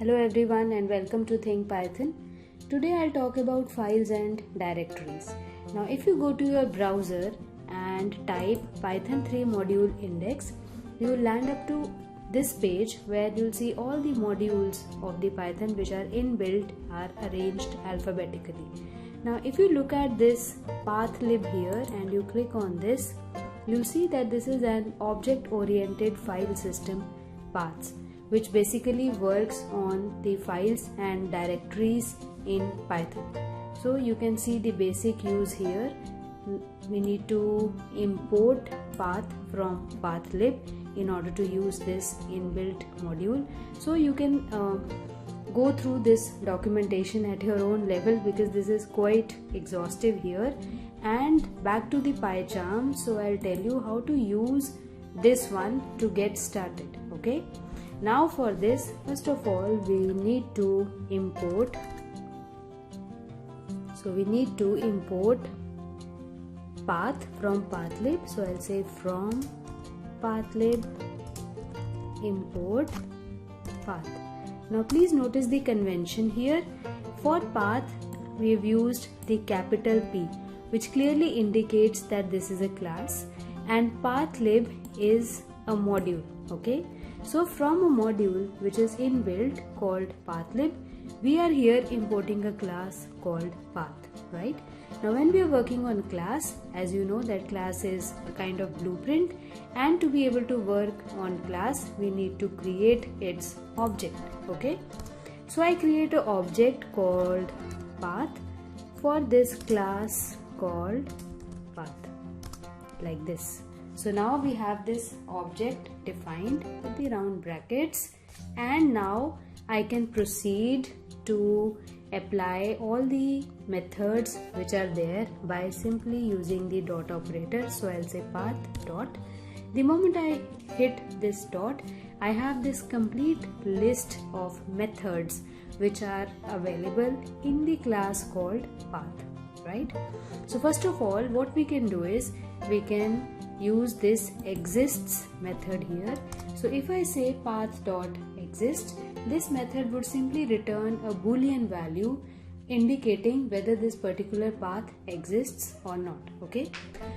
Hello everyone and welcome to Think Python. Today I'll talk about files and directories. Now if you go to your browser and type Python 3 module index, you will land up to this page where you'll see all the modules of the Python which are inbuilt are arranged alphabetically. Now if you look at this pathlib here and you click on this, you'll see that this is an object-oriented file system paths, which basically works on the files and directories in Python. So you can see the basic use here. We need to import path from pathlib in order to use this inbuilt module. So you can go through this documentation at your own level because this is quite exhaustive here. And back to the PyCharm, so I'll tell you how to use this one to get started. Okay. Now for this, first of all, we need to import. So we need to import path from pathlib. So I'll say from pathlib import path. Now please notice the convention here. For path, we have used the capital P, which clearly indicates that this is a class, and pathlib is a module. Okay. So from a module which is inbuilt called pathlib, we are here importing a class called path, right? Now when we are working on class, as you know that class is a kind of blueprint, and to be able to work on class, we need to create its object, okay? So I create an object called path for this class called path, like this. So now we have this object defined with the round brackets, and now I can proceed to apply all the methods which are there by simply using the dot operator. So I'll say path dot. The moment I hit this dot, I have this complete list of methods which are available in the class called path, right? So first of all, what we can do is we can use this exists method here. So if I say path dot exist, this method would simply return a boolean value indicating whether this particular path exists or not. Okay,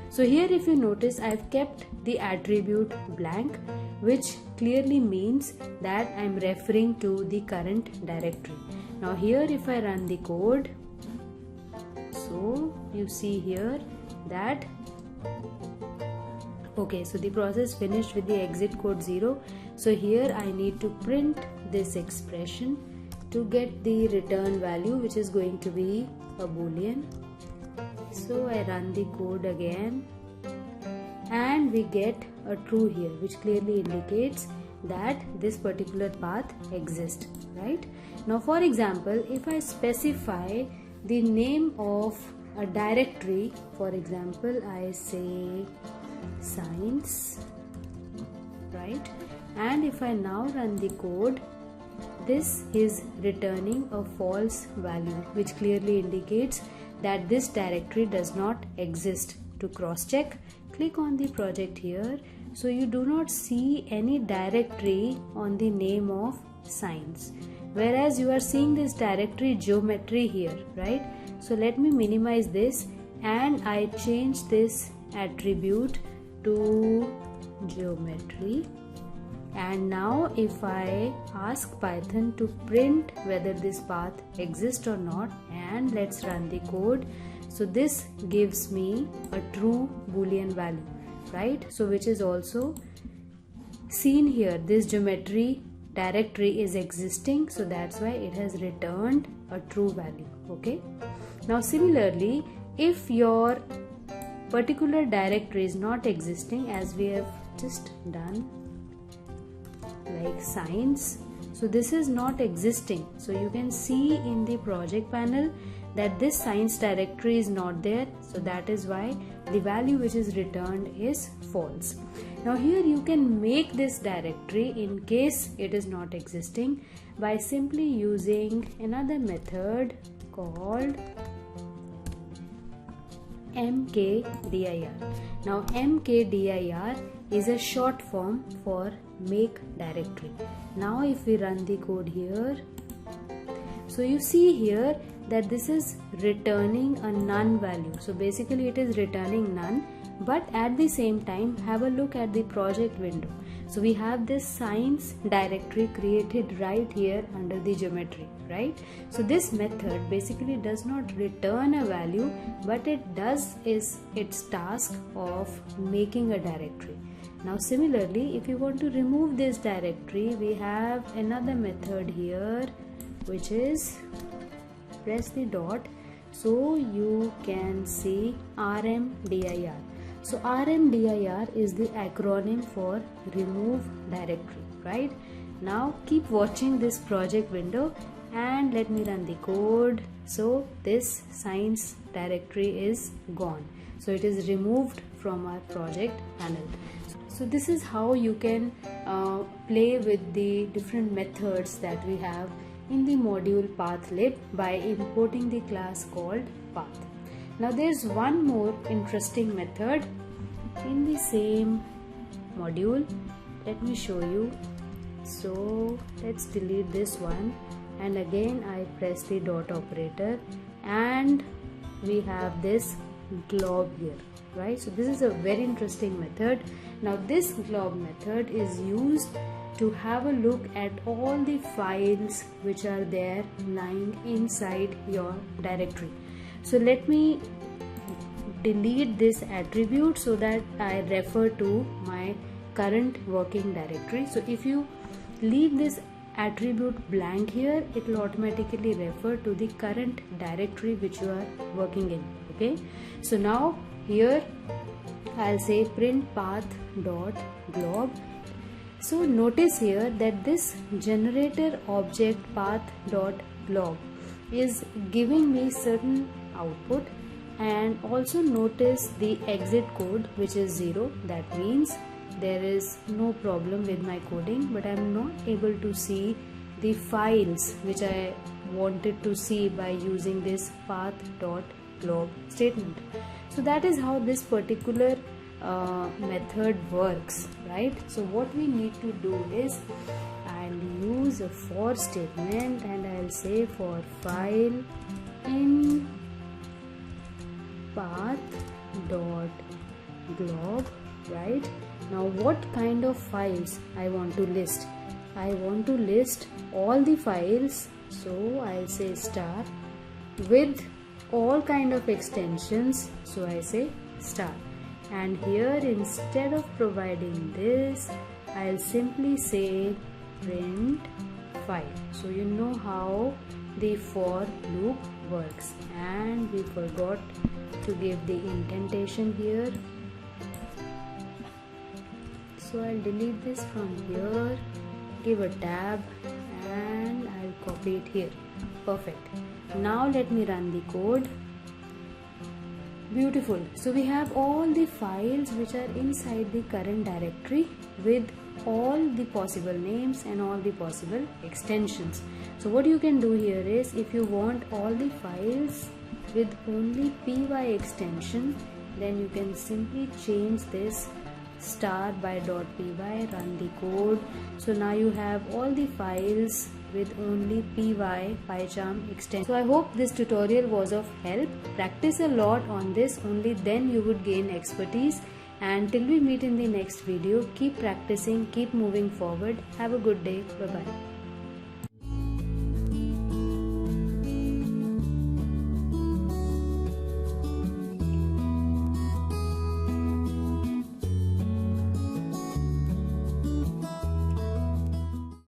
so here if you notice, I've kept the attribute blank, which clearly means that I'm referring to the current directory. Now here if I run the code, so you see here that okay, so the process finished with the exit code 0. So here I need to print this expression to get the return value, which is going to be a boolean. So I run the code again and we get a true here, which clearly indicates that this particular path exists, right? Now for example, if I specify the name of a directory, for example I say science, right? And if I now run the code, this is returning a false value, which clearly indicates that this directory does not exist. To cross check, click on the project here. So you do not see any directory on the name of science, whereas you are seeing this directory geometry here, right? So let me minimize this and I change this attribute to geometry. And now if I ask Python to print whether this path exists or not, and let's run the code, so this gives me a true boolean value, right? So which is also seen here, this geometry directory is existing, so that's why it has returned a true value. Okay, now similarly, if your particular directory is not existing, as we have just done, like science, so this is not existing, so you can see in the project panel that this science directory is not there, so that is why the value which is returned is false. Now here you can make this directory in case it is not existing by simply using another method called mkdir. Now mkdir is a short form for make directory. Now if we run the code here, so you see here that this is returning a none value. So basically it is returning none, but at the same time have a look at the project window. So we have this science directory created right here under the geometry, right? So this method basically does not return a value, but it does is its task of making a directory. Now similarly, if you want to remove this directory, we have another method here, which is press the dot so you can see rmdir. So rmdir is the acronym for remove directory, right? Now keep watching this project window and let me run the code. So this science directory is gone. So it is removed from our project panel. So this is how you can play with the different methods that we have in the module pathlib by importing the class called path. Now there's one more interesting method in the same module. Let me show you. So let's delete this one, and again I press the dot operator and we have this glob here, right? So this is a very interesting method. Now this glob method is used to have a look at all the files which are there lying inside your directory. So let me delete this attribute so that I refer to my current working directory. So if you leave this attribute blank here, it will automatically refer to the current directory which you are working in. Okay, so now here I'll say print path dot glob. So notice here that this generator object path dot glob is giving me certain output, and also notice the exit code which is 0. That means there is no problem with my coding, but I am not able to see the files which I wanted to see by using this path dot glob statement. So that is how this particular method works, right? So what we need to do is I'll use a for statement and I'll say for file in path dot glob, right? Now what kind of files I want to list? I want to list all the files, so I'll say star with all kind of extensions, so I say star. And here instead of providing this, I'll simply say print file. So you know how the for loop works. And we forgot to give the indentation here, so I'll delete this from here, give a tab, and I'll copy it here. Perfect. Now let me run the code. Beautiful. So we have all the files which are inside the current directory with all the possible names and all the possible extensions. So what you can do here is, if you want all the files with only py extension, then you can simply change this star by .py, run the code. So now you have all the files with only PyCharm extension. So I hope this tutorial was of help. Practice a lot on this, only then you would gain expertise. And till we meet in the next video, keep practicing, keep moving forward. Have a good day. Bye bye.